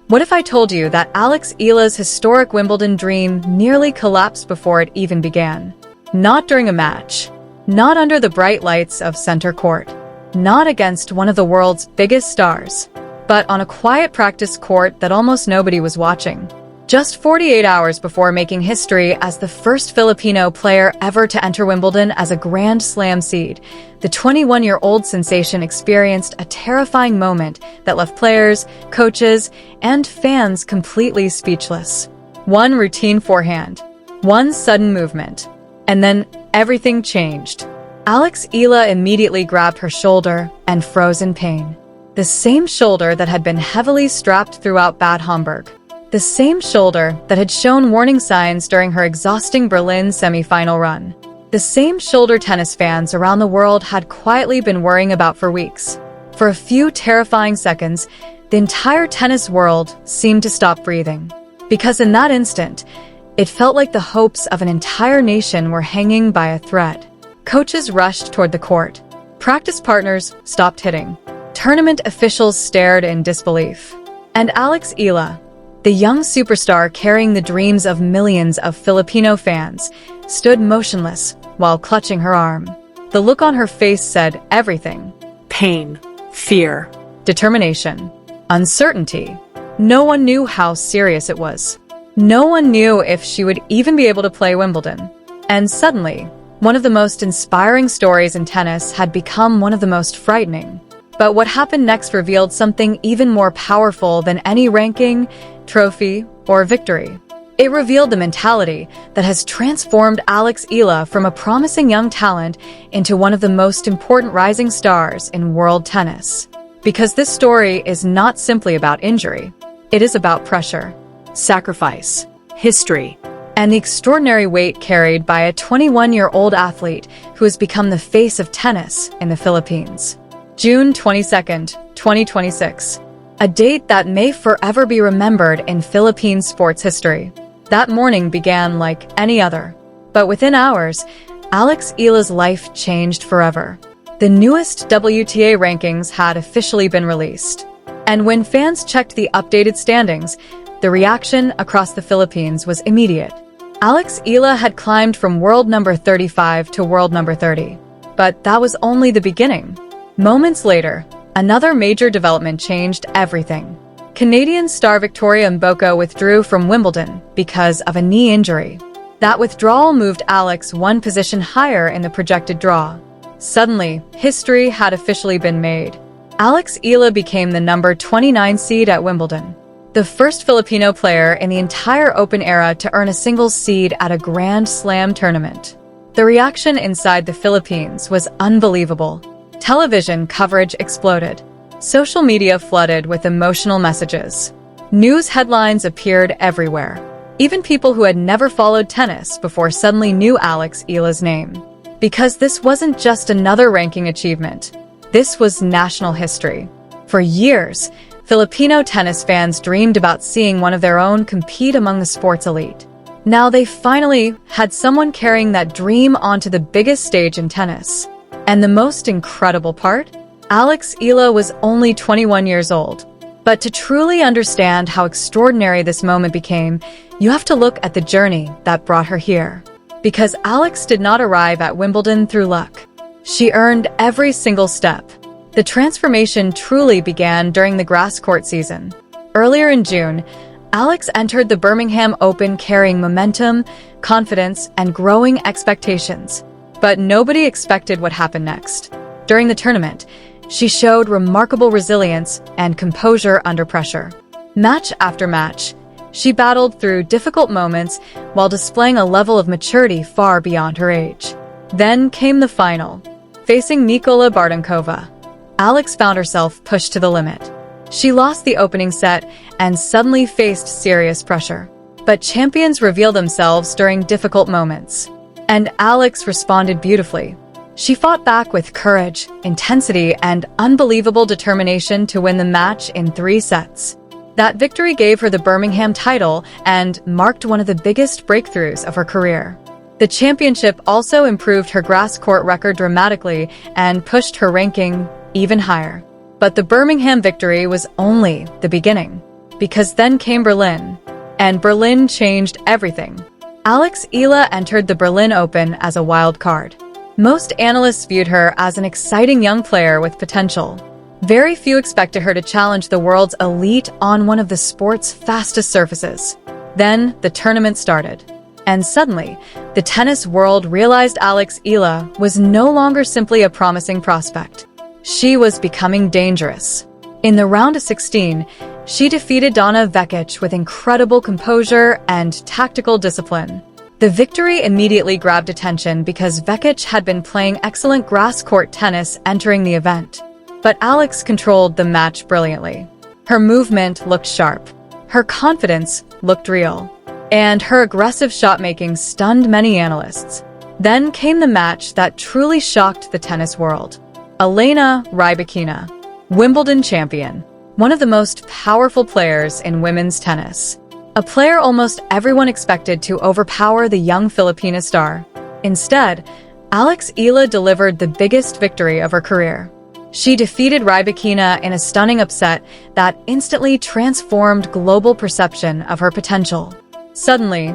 What if I told you that Alex Eala's historic Wimbledon dream nearly collapsed before it even began? Not during a match. Not under the bright lights of center court. Not against one of the world's biggest stars. But on a quiet practice court that almost nobody was watching. Just 48 hours before making history as the first Filipino player ever to enter Wimbledon as a Grand Slam seed, the 21-year-old sensation experienced a terrifying moment that left players, coaches, and fans completely speechless. One routine forehand, one sudden movement, and then everything changed. Alex Eala immediately grabbed her shoulder and froze in pain. The same shoulder that had been heavily strapped throughout Bad Homburg. The same shoulder that had shown warning signs during her exhausting Berlin semi-final run. The same shoulder tennis fans around the world had quietly been worrying about for weeks. For a few terrifying seconds, the entire tennis world seemed to stop breathing. Because in that instant, it felt like the hopes of an entire nation were hanging by a thread. Coaches rushed toward the court. Practice partners stopped hitting. Tournament officials stared in disbelief. And Alex Eala, the young superstar carrying the dreams of millions of Filipino fans, stood motionless while clutching her arm. The look on her face said everything. Pain, fear, Determination, uncertainty. No one knew how serious it was. No one knew if she would even be able to play Wimbledon. And suddenly, one of the most inspiring stories in tennis had become one of the most frightening. But what happened next revealed something even more powerful than any ranking, trophy, or victory. It revealed the mentality that has transformed Alex Eala from a promising young talent into one of the most important rising stars in world tennis. Because this story is not simply about injury. It is about pressure, sacrifice, history, and the extraordinary weight carried by a 21-year-old athlete who has become the face of tennis in the Philippines. June 22nd, 2026. A date that may forever be remembered in Philippine sports history. That morning began like any other. But within hours, Alex Eala's life changed forever. The newest WTA rankings had officially been released. And when fans checked the updated standings, the reaction across the Philippines was immediate. Alex Eala had climbed from world number 35 to world number 30. But that was only the beginning. Moments later, another major development changed everything. Canadian star Victoria Mboko withdrew from Wimbledon because of a knee injury. That withdrawal moved Alex one position higher in the projected draw. Suddenly, history had officially been made. Alex Eala became the number 29 seed at Wimbledon. The first Filipino player in the entire Open era to earn a singles seed at a Grand Slam tournament. The reaction inside the Philippines was unbelievable. Television coverage exploded. Social media flooded with emotional messages. News headlines appeared everywhere. Even people who had never followed tennis before suddenly knew Alex Eala's name. Because this wasn't just another ranking achievement. This was national history. For years, Filipino tennis fans dreamed about seeing one of their own compete among the sports elite. Now they finally had someone carrying that dream onto the biggest stage in tennis. And the most incredible part? Alex Eala was only 21 years old. But to truly understand how extraordinary this moment became, you have to look at the journey that brought her here. Because Alex did not arrive at Wimbledon through luck. She earned every single step. The transformation truly began during the grass court season. Earlier in June, Alex entered the Birmingham Open carrying momentum, confidence, and growing expectations. But nobody expected what happened next. During the tournament, she showed remarkable resilience and composure under pressure. Match after match, she battled through difficult moments while displaying a level of maturity far beyond her age. Then came the final. Facing Nikola Bardankova, Alex found herself pushed to the limit. She lost the opening set and suddenly faced serious pressure. But champions reveal themselves during difficult moments. And Alex responded beautifully. She fought back with courage, intensity, and unbelievable determination to win the match in 3 sets. That victory gave her the Birmingham title and marked one of the biggest breakthroughs of her career. The championship also improved her grass court record dramatically and pushed her ranking even higher. But the Birmingham victory was only the beginning. because then came Berlin. And Berlin changed everything. Alex Eala entered the Berlin Open as a wild card. Most analysts viewed her as an exciting young player with potential. Very few expected her to challenge the world's elite on one of the sport's fastest surfaces. Then the tournament started. And suddenly, the tennis world realized Alex Eala was no longer simply a promising prospect. She was becoming dangerous. In the round of 16, she defeated Donna Vekic with incredible composure and tactical discipline. The victory immediately grabbed attention because Vekic had been playing excellent grass-court tennis entering the event. But Alex controlled the match brilliantly. Her movement looked sharp. Her confidence looked real. And her aggressive shot-making stunned many analysts. Then came the match that truly shocked the tennis world. Elena Rybakina, Wimbledon champion, one of the most powerful players in women's tennis. A player almost everyone expected to overpower the young Filipino star. Instead, Alex Eala delivered the biggest victory of her career. She defeated Rybakina in a stunning upset that instantly transformed global perception of her potential. Suddenly,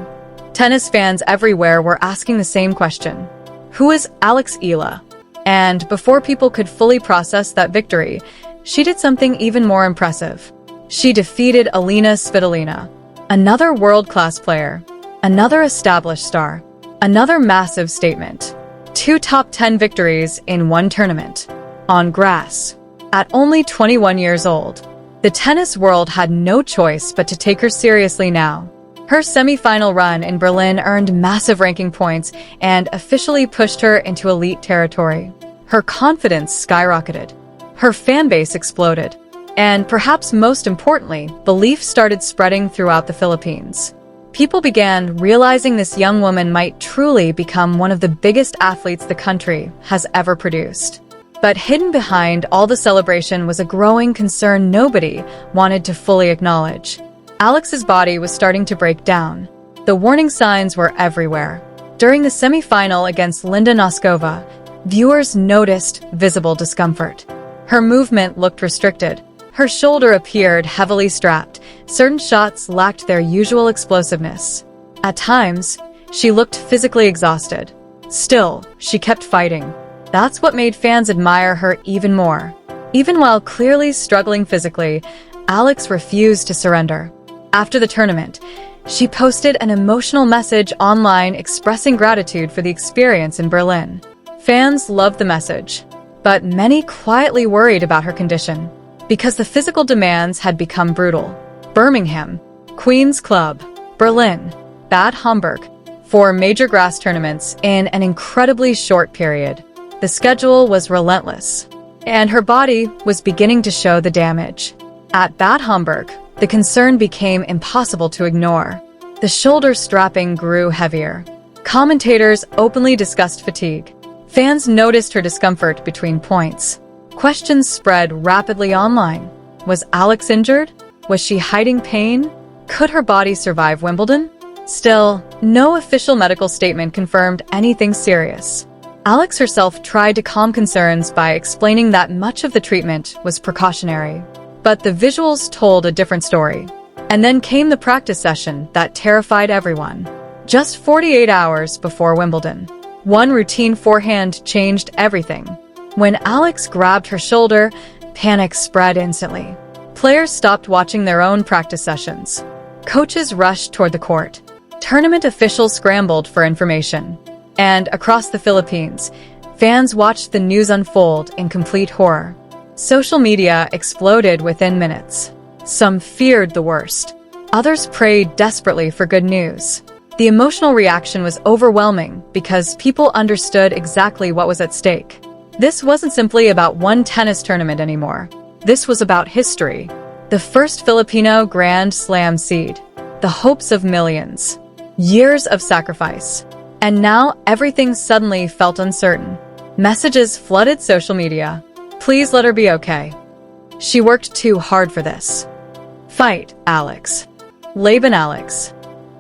tennis fans everywhere were asking the same question. Who is Alex Eala? And before people could fully process that victory, she did something even more impressive. She defeated Alina Svitolina, another world-class player, another established star, another massive statement. 2 top 10 victories in one tournament. On grass. At only 21 years old, the tennis world had no choice but to take her seriously now. Her semi-final run in Berlin earned massive ranking points and officially pushed her into elite territory. Her confidence skyrocketed. Her fanbase exploded. And perhaps most importantly, belief started spreading throughout the Philippines. People began realizing this young woman might truly become one of the biggest athletes the country has ever produced. But hidden behind all the celebration was a growing concern nobody wanted to fully acknowledge. Alex's body was starting to break down. The warning signs were everywhere. During the semi-final against Linda Noskova, viewers noticed visible discomfort. Her movement looked restricted. Her shoulder appeared heavily strapped. Certain shots lacked their usual explosiveness. At times, she looked physically exhausted. Still, she kept fighting. That's what made fans admire her even more. Even while clearly struggling physically, Alex refused to surrender. After the tournament, she posted an emotional message online expressing gratitude for the experience in Berlin. Fans loved the message, but many quietly worried about her condition because the physical demands had become brutal. Birmingham, Queen's Club, Berlin, Bad Homburg, 4 major grass tournaments in an incredibly short period. The schedule was relentless, and her body was beginning to show the damage. At Bad Homburg, the concern became impossible to ignore. The shoulder strapping grew heavier. Commentators openly discussed fatigue. Fans noticed her discomfort between points. Questions spread rapidly online. Was Alex injured? Was she hiding pain? Could her body survive Wimbledon? Still, no official medical statement confirmed anything serious. Alex herself tried to calm concerns by explaining that much of the treatment was precautionary. But the visuals told a different story. And then came the practice session that terrified everyone. Just 48 hours before Wimbledon, one routine forehand changed everything. When Alex grabbed her shoulder, panic spread instantly. Players stopped watching their own practice sessions. Coaches rushed toward the court. Tournament officials scrambled for information. And across the Philippines, fans watched the news unfold in complete horror. Social media exploded within minutes. Some feared the worst. Others prayed desperately for good news. The emotional reaction was overwhelming because people understood exactly what was at stake. This wasn't simply about one tennis tournament anymore. This was about history. The first Filipino Grand Slam seed. The hopes of millions. Years of sacrifice. And now everything suddenly felt uncertain. Messages flooded social media. Please let her be okay. She worked too hard for this. Fight, Alex. Laban Alex.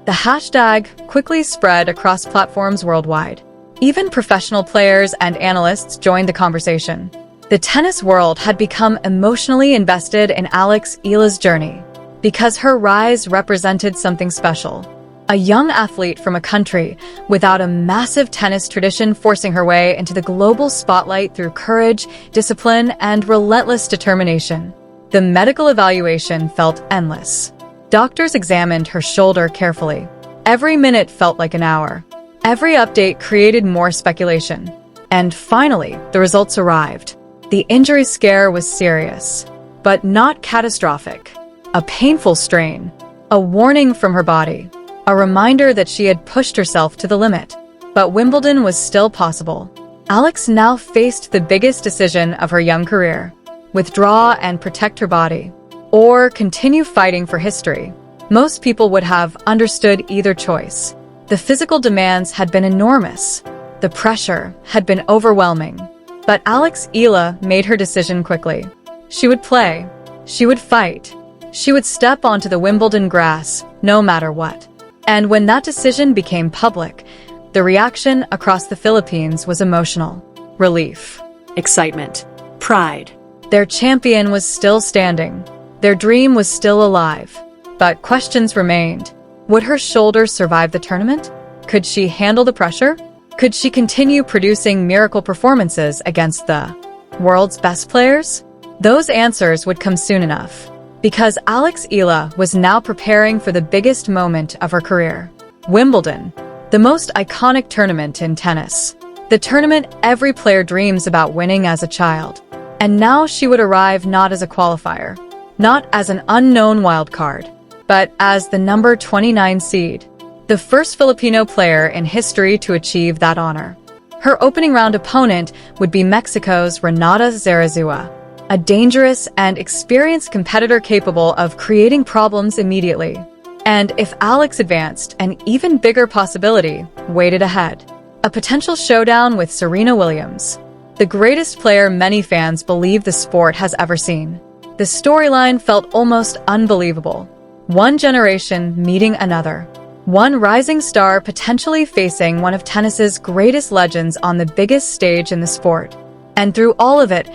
The hashtag quickly spread across platforms worldwide. Even professional players and analysts joined the conversation. The tennis world had become emotionally invested in Alex Eala's journey. because her rise represented something special. A young athlete from a country without a massive tennis tradition forcing her way into the global spotlight through courage, discipline, and relentless determination. The medical evaluation felt endless. Doctors examined her shoulder carefully. Every minute felt like an hour. Every update created more speculation. And finally, the results arrived. The injury scare was serious, but not catastrophic. A painful strain, a warning from her body, a reminder that she had pushed herself to the limit. But Wimbledon was still possible. Alex now faced the biggest decision of her young career: withdraw and protect her body, or continue fighting for history. Most people would have understood either choice. The physical demands had been enormous. The pressure had been overwhelming. But Alex Eala made her decision quickly. She would play. She would fight. She would step onto the Wimbledon grass, no matter what. And when that decision became public, the reaction across the Philippines was emotional. Relief. Excitement. Pride. Their champion was still standing. Their dream was still alive. But questions remained. Would her shoulder survive the tournament? Could she handle the pressure? Could she continue producing miracle performances against the world's best players? Those answers would come soon enough, because Alex Eala was now preparing for the biggest moment of her career. Wimbledon, the most iconic tournament in tennis. The tournament every player dreams about winning as a child. And now she would arrive not as a qualifier, not as an unknown wildcard, but as the number 29 seed. The first Filipino player in history to achieve that honor. Her opening round opponent would be Mexico's Renata Zarazua, a dangerous and experienced competitor capable of creating problems immediately. And if Alex advanced, an even bigger possibility waited ahead. A potential showdown with Serena Williams, the greatest player many fans believe the sport has ever seen. The storyline felt almost unbelievable. One generation meeting another. One rising star potentially facing one of tennis's greatest legends on the biggest stage in the sport. And through all of it,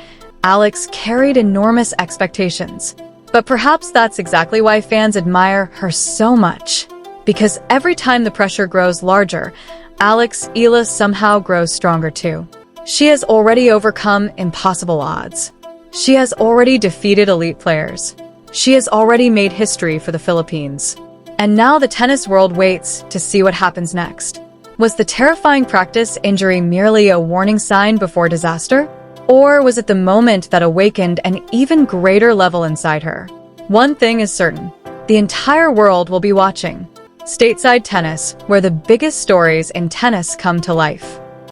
Alex carried enormous expectations. But perhaps that's exactly why fans admire her so much. Because every time the pressure grows larger, Alex Eala somehow grows stronger too. She has already overcome impossible odds. She has already defeated elite players. She has already made history for the Philippines. And now the tennis world waits to see what happens next. Was the terrifying practice injury merely a warning sign before disaster? Or was it the moment that awakened an even greater level inside her? One thing is certain: the entire world will be watching. Stateside tennis, where the biggest stories in tennis come to life.